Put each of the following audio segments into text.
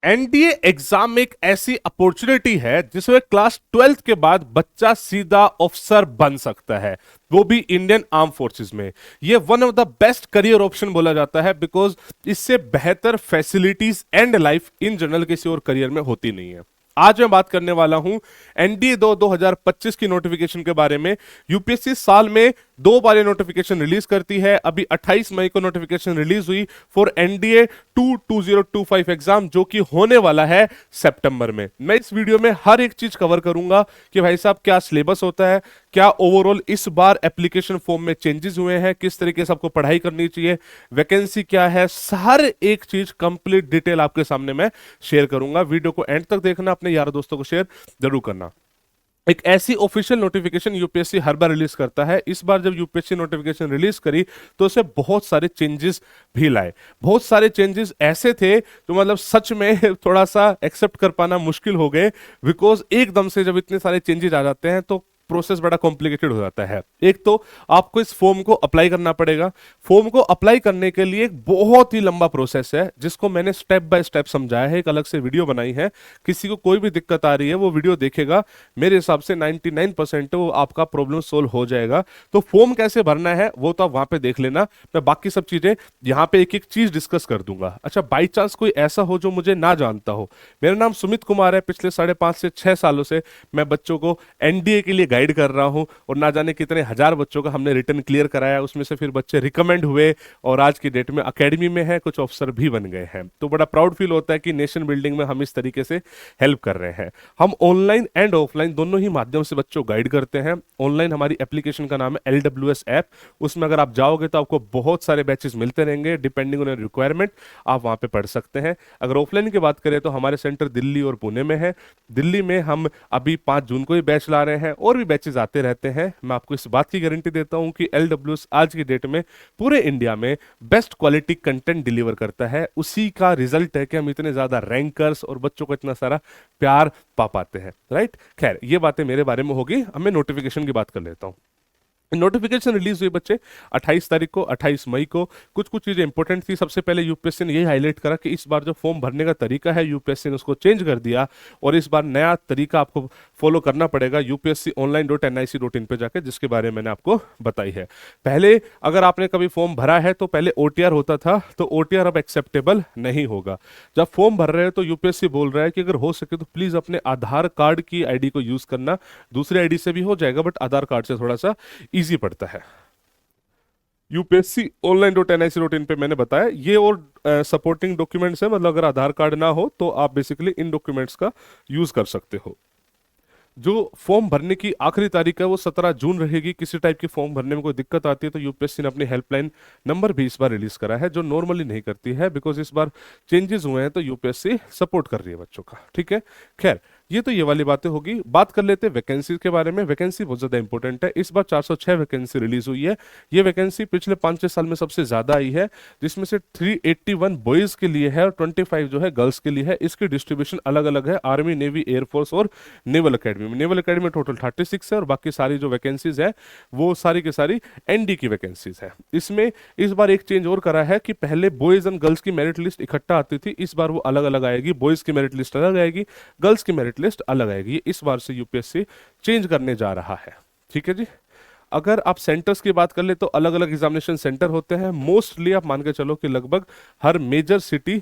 NDA exam एक ऐसी opportunity है जिसमें क्लास 12th के बाद बच्चा सीधा ऑफिसर बन सकता है, वो भी इंडियन आर्म फोर्सेस में। ये one of the best career option बोला जाता है, बिकॉज इससे बेहतर facilities and life in general किसी और करियर में होती नहीं है। आज मैं बात करने वाला हूं एनडीए 2025 की नोटिफिकेशन के बारे में। यूपीएससी साल में दो बार ये नोटिफिकेशन रिलीज करती है। अभी 28 मई को नोटिफिकेशन रिलीज हुई फॉर एनडीए 2025 एग्जाम, जो कि होने वाला है सितंबर में। मैं इस वीडियो में हर एक चीज कवर करूंगा कि भाई साहब क्या सिलेबस होता है, क्या ओवरऑल इस बार एप्लीकेशन फॉर्म में चेंजेस हुए हैं, किस तरीके से आपको पढ़ाई करनी चाहिए, वैकेंसी क्या है, हर एक चीज कंप्लीट डिटेल आपके सामने मैं शेयर करूंगा। वीडियो को एंड तक देखना, अपने यार दोस्तों को शेयर जरूर करना। एक ऐसी ऑफिशियल नोटिफिकेशन यूपीएससी हर बार रिलीज करता है। इस बार जब यूपीएससी नोटिफिकेशन रिलीज करी तो उसे बहुत सारे चेंजेस भी लाए। बहुत सारे चेंजेस ऐसे थे तो मतलब सच में थोड़ा सा एक्सेप्ट कर पाना मुश्किल हो गए, बिकॉज एकदम से जब इतने सारे चेंजेस आ जाते हैं तो प्रोसेस बड़ा कॉम्प्लिकेटेड हो जाता है। एक तो आपको इस फॉर्म को अप्लाई करना पड़ेगा। फॉर्म को अप्लाई करने के लिए एक बहुत ही लंबा प्रोसेस है, जिसको मैंने स्टेप बाय स्टेप समझाया है, एक अलग से वीडियो बनाई है। किसी को कोई भी दिक्कत आ रही है वो वीडियो देखेगा, मेरे हिसाब से 99% वो आपका प्रॉब्लम सोल्व हो जाएगा। तो फॉर्म कैसे भरना है वो तो आप वहां पे देख लेना, मैं बाकी सब चीजें यहाँ पे एक एक चीज डिस्कस कर दूंगा। अच्छा, बाई चांस कोई ऐसा हो जो मुझे ना जानता हो, मेरा नाम सुमित कुमार है। पिछले 5.5 से 6 सालों से मैं बच्चों को एनडीए के लिए गाइड कर रहा हूं, और ना जाने कितने हजार बच्चों का हमने रिटर्न क्लियर कराया। उसमें से फिर बच्चे रिकमेंड हुए और आज की डेट में अकेडमी में है, कुछ ऑफिसर भी बन गए हैं। तो बड़ा प्राउड फील होता है कि नेशन बिल्डिंग में हम इस तरीके से हेल्प कर रहे हैं। हम ऑनलाइन एंड ऑफलाइन दोनों ही माध्यम से बच्चों गाइड करते हैं। ऑनलाइन हमारी एप्लीकेशन का नाम है LWS ऐप। उसमें अगर आप जाओगे तो आपको बहुत सारे बैचेस मिलते रहेंगे, डिपेंडिंग ऑन रिक्वायरमेंट आप वहां पे पढ़ सकते हैं। अगर ऑफलाइन की बात करें तो हमारे सेंटर दिल्ली और पुणे में है। दिल्ली में हम अभी 5 जून को ही बैच ला रहे हैं, और भी बैचेस आते रहते हैं। मैं आपको इस बात की गारंटी देता हूं कि LWS आज की डेट में पूरे इंडिया में बेस्ट क्वालिटी कंटेंट डिलीवर करता है। उसी का रिजल्ट है कि हम इतने ज्यादा रैंकर्स और बच्चों को इतना सारा प्यार पा पाते हैं, राइट। खैर, ये बातें मेरे बारे में होगी, अब मैं नोटिफिकेशन की बात कर लेता हूं। नोटिफिकेशन रिलीज हुई बच्चे 28 तारीख को, 28 मई को। कुछ कुछ चीजें इंपॉर्टेंट थी। सबसे पहले यूपीएससी ने यही हाईलाइट करा कि इस बार जो फॉर्म भरने का तरीका है यूपीएससी ने उसको चेंज कर दिया, और इस बार नया तरीका आपको फॉलो करना पड़ेगा upsconline.nic.in पे जाके, जिसके बारे में मैंने आपको बताई है। पहले अगर आपने कभी फॉर्म भरा है तो पहले ओटीआर होता था, तो ओटीआर अब एक्सेप्टेबल नहीं होगा। जब फॉर्म भर रहे हैं तो यूपीएससी बोल रहा है कि अगर हो सके तो प्लीज अपने आधार कार्ड की आईडी को यूज करना। दूसरी आईडी से भी हो जाएगा, बट आधार कार्ड से थोड़ा सा इजी पड़ता है। upsconline.nic.in पे मैंने बताया ये, और सपोर्टिंग डॉक्यूमेंट्स है, मतलब अगर आधार कार्ड ना हो तो आप बेसिकली इन डॉक्यूमेंट्स का यूज कर सकते हो। जो फॉर्म भरने की आखिरी तारीख है वो 17 जून रहेगी। किसी टाइप की फॉर्म भरने में कोई दिक्कत आती है तो यूपीएससी ने अपनी हेल्पलाइन नंबर भी इस बार रिलीज करा है, जो नॉर्मली नहीं करती है, बिकॉज इस बार चेंजेस हुए हैं तो यूपीएससी सपोर्ट कर रही है बच्चों का, ठीक है। खैर, ये तो ये वाली बातें होगी। बात कर लेते हैं वैकेंसी के बारे में। वैकेंसी बहुत ज्यादा इंपॉर्टेंट है। इस बार 406 वैकेंसी रिलीज हुई है। ये वैकेंसी पिछले 5-6 साल में सबसे ज्यादा आई है, जिसमें से 381 बॉयज के लिए है और 25 जो है गर्ल्स के लिए है। इसकी डिस्ट्रीब्यूशन अलग अलग है आर्मी, नेवी, एयरफोर्स और नेवल अकेडमी में। नेवल अकेडमी में टोटल 36 है, और बाकी सारी जो वैकेंसीज है वो सारी की सारी एनडी की वैकेंसीज है। इसमें इस बार एक चेंज और करा है कि पहले बॉयज एंड गर्ल्स की मेरिट लिस्ट इकट्ठा आती थी, इस बार वो अलग अलग आएगी। बॉयज की मेरिट लिस्ट अलग आएगी, गर्ल्स की मेरिट लिस्ट अलग आएगी। ये इस बार से यूपीएससी चेंज करने जा रहा है, ठीक है जी। अगर आप सेंटर्स की बात कर ले तो अलग अलग एग्जामिनेशन सेंटर होते हैं। मोस्टली आप मान के चलो कि लगभग हर मेजर सिटी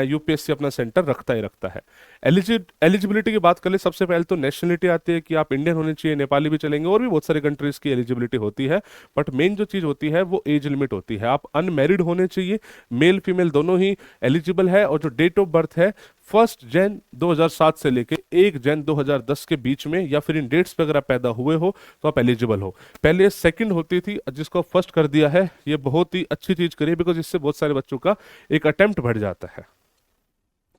यूपीएससी अपना सेंटर रखता ही रखता है। एलिजिबिलिटी की बात कर ले, सबसे पहले तो नेशनलिटी आती है कि आप इंडियन होने चाहिए, नेपाली भी चलेंगे, और भी बहुत सारी कंट्रीज की एलिजिबिलिटी होती है। बट मेन जो चीज होती है वो एज लिमिट होती है। आप अनमेरिड होने चाहिए, मेल फीमेल दोनों ही एलिजिबल है, और जो डेट ऑफ बर्थ है 1 जन 2007 से लेके 1 जन 2010 के बीच में, या फिर इन डेट्स पे अगर आप पैदा हुए हो तो आप एलिजिबल हो। पहले सेकंड होती थी, जिसको फर्स्ट कर दिया है। ये बहुत ही अच्छी चीज करी, बिकॉज इससे बहुत सारे बच्चों का एक अटेम्प्ट बढ़ जाता है।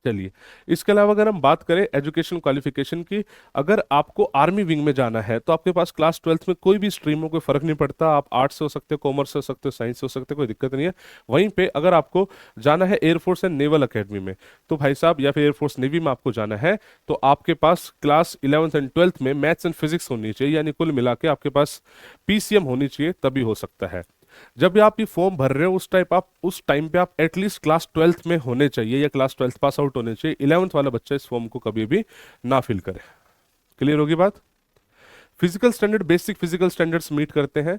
चलिए, इसके अलावा अगर हम बात करें एजुकेशन क्वालिफिकेशन की, अगर आपको आर्मी विंग में जाना है तो आपके पास क्लास 12th में कोई भी स्ट्रीम में कोई फर्क नहीं पड़ता। आप आर्ट्स से हो सकते हो, कॉमर्स से हो सकते हो, साइंस से हो सकते हो, कोई दिक्कत नहीं है। वहीं पे अगर आपको जाना है एयरफोर्स एंड नेवल अकेडमी में तो भाई साहब, या फिर एयरफोर्स नेवी में आपको जाना है तो आपके पास क्लास 11th एंड 12th में मैथ्स एंड फिजिक्स होनी चाहिए, यानी कुल मिला के आपके पास पीसीएम होनी चाहिए, तभी हो सकता है। जब भी आप ये फॉर्म भर रहे हो उस टाइम पे आप एटलीस्ट क्लास 12th में होने चाहिए या क्लास 12th पास आउट होने चाहिए। 11th वाला बच्चा इस फॉर्म को कभी भी ना फिल करे। क्लियर होगी बात? Physical standard, basic physical standards meet करते हैं।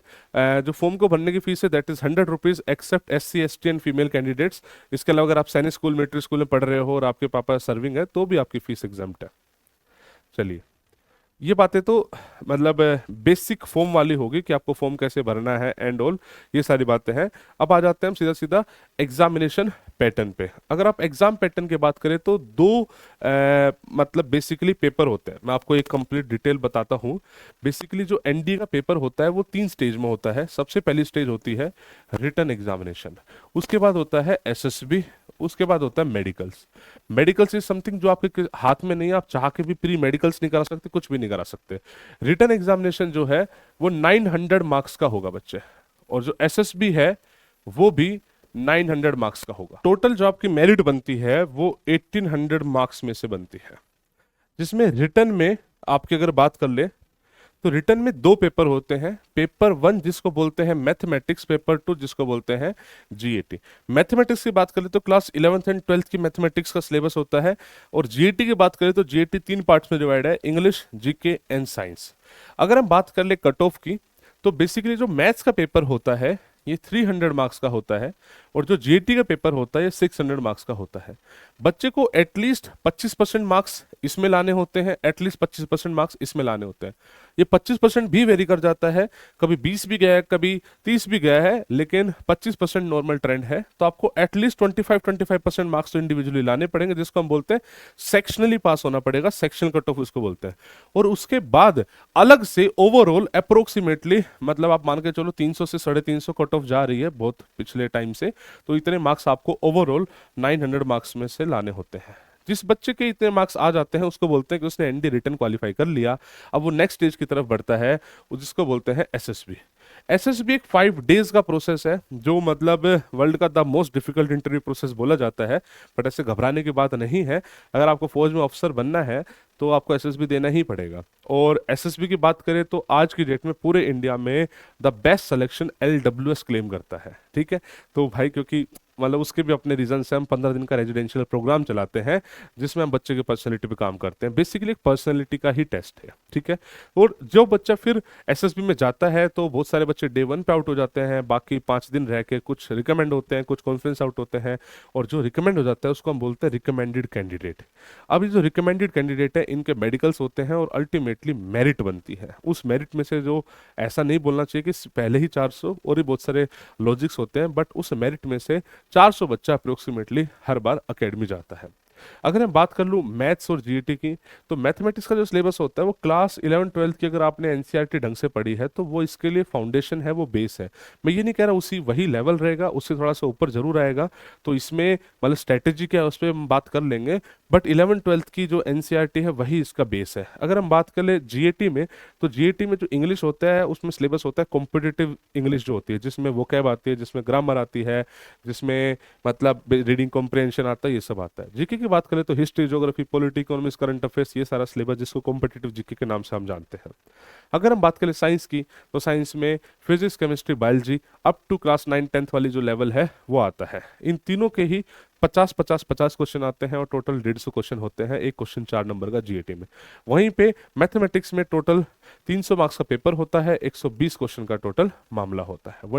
जो फॉर्म को भरने की फीस है that is 100 rupees except SC ST and female candidates. इसके अलावा अगर आप सैनिक स्कूल मिलिट्री स्कूल में पढ़ रहे हो और आपके पापा सर्विंग है तो भी आपकी फीस एग्जाम्प्ट है। चलिए, ये बातें तो मतलब बेसिक फॉर्म वाली होगी कि आपको फॉर्म कैसे भरना है एंड ऑल, ये सारी बातें हैं। अब आ जाते हैं हम सीधा सीधा एग्जामिनेशन पैटर्न पे। अगर आप एग्जाम पैटर्न की बात करें तो दो मतलब बेसिकली पेपर होते हैं। मैं आपको एक कंप्लीट डिटेल बताता हूँ। बेसिकली जो NDA का पेपर होता है वो 3 स्टेज में होता है। सबसे पहली स्टेज होती है रिटन एग्जामिनेशन, उसके बाद होता है SSB, उसके बाद होता है मेडिकल्स। मेडिकल्स इज समथिंग जो आपके हाथ में नहीं है, आप चाह के भी प्री मेडिकल्स नहीं करा सकते, कुछ भी नहीं करा सकते। रिटन एग्जामिनेशन जो है वो 900 मार्क्स का होगा बच्चे, और जो SSB है वो भी 900 मार्क्स का होगा। टोटल जो आपकी मेरिट बनती है वो 1800 मार्क्स में से बनती है, जिसमें रिटन में आपकी अगर बात कर ले तो रिटन में 2 पेपर होते हैं। पेपर 1 जिसको बोलते हैं मैथमेटिक्स, पेपर 2 जिसको बोलते हैं GAT। मैथमेटिक्स की बात करें तो क्लास 11th एंड 12th की मैथमेटिक्स का सिलेबस होता है, और GAT की बात करें तो GAT 3 पार्ट्स में डिवाइड है, इंग्लिश, GK एंड साइंस। अगर हम बात कर ले कट ऑफ की तो बेसिकली जो मैथ्स का पेपर होता है ये 300 मार्क्स का होता है, और जो GAT का पेपर होता है ये 600 मार्क्स का होता है। बच्चे को एटलीस्ट 25% मार्क्स इसमें लाने होते हैं, एटलीस्ट 25% मार्क्स इसमें लाने होते हैं। ये 25% भी वेरी कर जाता है, कभी 20 भी गया है, कभी 30 भी गया है, लेकिन 25% नॉर्मल ट्रेंड है। तो आपको एटलीस्ट 25% मार्क्स तो इंडिविजुअली लाने पड़ेंगे, जिसको हम बोलते हैं सेक्शनली पास होना पड़ेगा, सेक्शनल कट ऑफ उसको बोलते हैं। और उसके बाद अलग से ओवरऑल अप्रोक्सीमेटली मतलब आप मान के चलो 300 से 350 कट ऑफ जा रही है बहुत पिछले टाइम से, तो इतने मार्क्स आपको ओवरऑल 900 मार्क्स में से लाने होते हैं। जिस बच्चे के इतने मार्क्स आ जाते हैं उसको बोलते हैं कि उसने ND रिटन क्वालिफाई कर लिया। अब वो नेक्स्ट स्टेज की तरफ बढ़ता है, जिसको बोलते हैं SSB। SSB एक 5 डेज का प्रोसेस है, जो मतलब वर्ल्ड का the most difficult interview process बोला जाता है। बट ऐसे घबराने की बात नहीं है, अगर आपको फौज में ऑफिसर बनना है तो आपको SSB देना ही पड़ेगा। और SSB की बात करें तो आज की डेट में पूरे इंडिया में the best selection LWS claim करता है। ठीक है, तो भाई क्योंकि मतलब उसके भी अपने रीजन से हम 15 दिन का रेजिडेंशियल प्रोग्राम चलाते हैं, जिसमें हम बच्चे की पर्सनैलिटी पे काम करते हैं। बेसिकली एक पर्सनैलिटी का ही टेस्ट है। ठीक है, और जो बच्चा फिर SSB में जाता है तो बहुत सारे बच्चे डे 1 पे आउट हो जाते हैं, बाकी 5 दिन रह के कुछ रिकमेंड होते हैं, कुछ कॉन्फ्रेंस आउट होते हैं, और जो रिकमेंड हो जाता है उसको हम बोलते हैं रिकमेंडेड कैंडिडेट। अब ये जो रिकमेंडेड कैंडिडेट है इनके मेडिकल्स होते हैं और अल्टीमेटली मेरिट बनती है। उस मेरिट में से जो ऐसा नहीं बोलना चाहिए कि पहले ही 400, और भी बहुत सारे लॉजिक्स होते हैं, बट उस मेरिट में से 400 बच्चा अप्रोक्सीमेटली हर बार अकेडमी जाता है। अगर मैं बात कर लूँ मैथ्स और GAT की, तो मैथमेटिक्स का जो सिलेबस होता है वो क्लास 11-12 की अगर आपने NCERT ढंग से पढ़ी है तो वो इसके लिए फाउंडेशन है, वो बेस है। मैं ये नहीं कह रहा उसी वही लेवल रहेगा, उससे थोड़ा सा ऊपर जरूर आएगा। तो इसमें मतलब स्ट्रेटेजी क्या है उस पर हम बात कर लेंगे, बट 11-12 की जो NCERT है वही इसका बेस है। अगर हम बात कर ले GAT में, तो GAT में जो इंग्लिश होता है उसमें सिलेबस होता है कॉम्पिटिटिव इंग्लिश जो होती है, जिसमें वोकैब आती है, जिसमें ग्रामर आती है, जिसमें मतलब रीडिंग कॉम्प्रिहेंशन आता है, ये सब आता है। GK की बात करें तो history, geography, polity, economics, current affairs, ये सारा सिलेबस जिसको कॉम्पिटिटिव GK के नाम से हम जानते हैं। अगर हम बात करें साइंस की, तो साइंस में physics, chemistry, biology up to class 9-10 वाली जो लेवल है वो आता है। इन तीनों के ही 50-50-50 क्वेश्चन आते हैं, और टोटल 150 क्वेश्चन होते हैं, एक क्वेश्चन 4 नंबर का GAT में। वहीं पे मैथमेटिक्स में टोटल 300 मार्क्स का पेपर होता है, 120 क्वेश्चन का टोटल मामला होता है।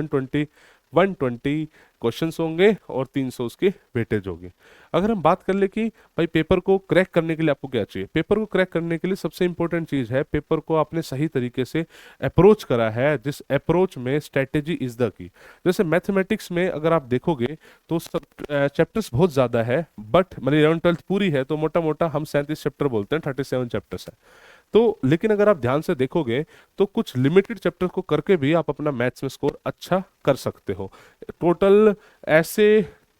120 क्वेश्चंस होंगे और 300 उसकी वेटेज होगी। अगर हम बात कर ले कि भाई पेपर को क्रैक करने के लिए आपको क्या चाहिए, पेपर को क्रैक करने के लिए सबसे इंपॉर्टेंट चीज है पेपर को आपने सही तरीके से अप्रोच करा है, जिस अप्रोच में स्ट्रेटेजी इज द की। जैसे मैथमेटिक्स में अगर आप देखोगे तो सब चैप्टर्स बहुत ज्यादा है, बट मतलब 11-12 पूरी है तो मोटा मोटा हम 37 चैप्टर बोलते हैं, 37 चैप्टर्स है। तो लेकिन अगर आप ध्यान से देखोगे तो कुछ लिमिटेड चैप्टर को करके भी आप अपना मैथ्स में स्कोर अच्छा कर सकते हो। टोटल ऐसे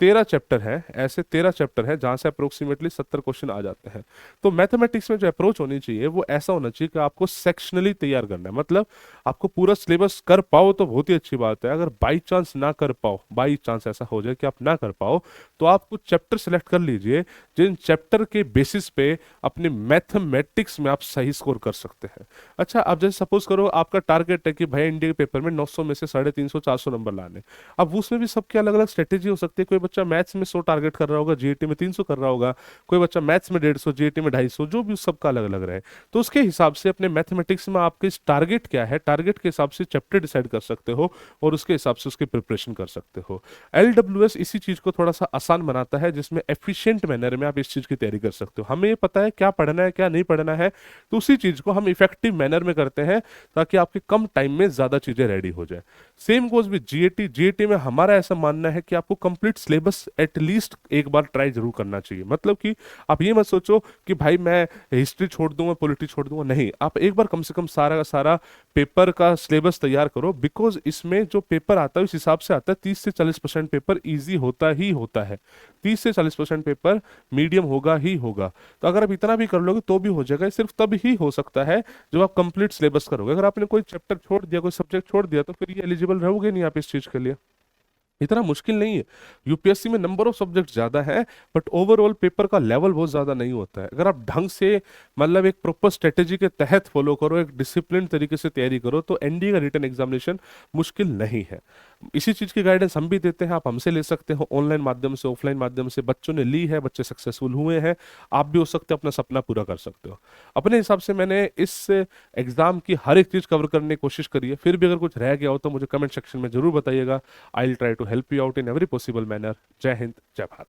13 चैप्टर हैं, ऐसे 13 चैप्टर हैं जहां से अप्रोक्सीमेटली 70 क्वेश्चन आ जाते हैं। तो मैथमेटिक्स में जो अप्रोच होनी चाहिए वो ऐसा होना चाहिए कि आपको सेक्शनली तैयार करना है, मतलब आपको पूरा सिलेबस कर पाओ तो बहुत ही अच्छी बात है। अगर बाई चांस ना कर पाओ, बाई चांस ऐसा हो जाए कि आप ना कर पाओ, तो आप कुछ चैप्टर सेलेक्ट कर लीजिए जिन चैप्टर के बेसिस पे अपने मैथमेटिक्स में आप सही स्कोर कर सकते हैं। अच्छा, अब जैसे सपोज करो आपका टारगेट है कि भाई इंडिया के पेपर में 900 में से 350 400 नंबर लाने। अब उसमें भी सबके अलग अलग स्ट्रेटेजी हो सकती है। कोई बच्चा मैथ्स में 100 टारगेट कर रहा होगा, जीएटी में 300 कर रहा होगा, कोई बच्चा मैथ्स में 150, जीएटी में 250, जो भी सबका अलग अलग रहे। तो उसके हिसाब से अपने मैथमेटिक्स में आपके टारगेट क्या है, टारगेट के हिसाब से चैप्टर डिसाइड कर सकते हो और उसके हिसाब से उसकी प्रिपरेशन कर सकते हो। एलडब्ल्यूएस इसी चीज को थोड़ा सा आसान बनाता है, जिसमें एफिशिएंट मैनर में आप इस चीज की तैयारी कर सकते हो। हमें ये पता है क्या पढ़ना है क्या नहीं पढ़ना है, तो उसी चीज को हम इफेक्टिव मैनर में करते हैं ताकि आपके कम टाइम में ज्यादा चीजें रेडी हो जाए। Same goes with GAT. GAT में हमारा ऐसा मानना है कि आपको कंप्लीट सिलेबस एटलीस्ट एक बार ट्राई जरूर करना चाहिए। मतलब कि आप ये मत सोचो कि भाई मैं हिस्ट्री छोड़ दूंगा, पॉलिटी छोड़ दूंगा, नहीं, आप एक बार कम से कम सारा का सारा पेपर का सिलेबस तैयार करो। बिकॉज इसमें जो पेपर आता है उस हिसाब से आता है, 30 से 40% पेपर ईजी होता ही होता है, 30 से 40% पेपर मीडियम होगा ही होगा। तो अगर आप इतना भी कर लोगे तो भी हो जाएगा। सिर्फ तब ही हो सकता है जब आप कंप्लीट सिलेबस करोगे। अगर आपने कोई चैप्टर छोड़ दिया, कोई सब्जेक्ट छोड़ दिया, तो फिर ये एलिजिबल रहोगे नहीं आप इस चीज के लिए। इतना मुश्किल नहीं है। यूपीएससी में नंबर ऑफ सब्जेक्ट ज्यादा है, बट ओवरऑल पेपर का लेवल बहुत ज्यादा नहीं होता है। अगर आप ढंग से, मतलब एक प्रॉपर स्ट्रेटेजी के तहत फॉलो करो, एक डिसिप्लिन तरीके से तैयारी करो, तो एनडीए का रिटन एग्जामिनेशन मुश्किल नहीं है। इसी चीज की गाइडेंस हम भी देते हैं, आप हमसे ले सकते हो, ऑनलाइन माध्यम से, ऑफलाइन माध्यम से। बच्चों ने ली है, बच्चे सक्सेसफुल हुए हैं, आप भी हो सकते हो, अपना सपना पूरा कर सकते हो। अपने हिसाब से मैंने इस एग्जाम की हर एक चीज कवर करने की कोशिश करी है। फिर भी अगर कुछ रह गया हो तो मुझे कमेंट सेक्शन में जरूर बताइएगा। I will try to help you out in every possible manner. जय हिंद, जय भारत।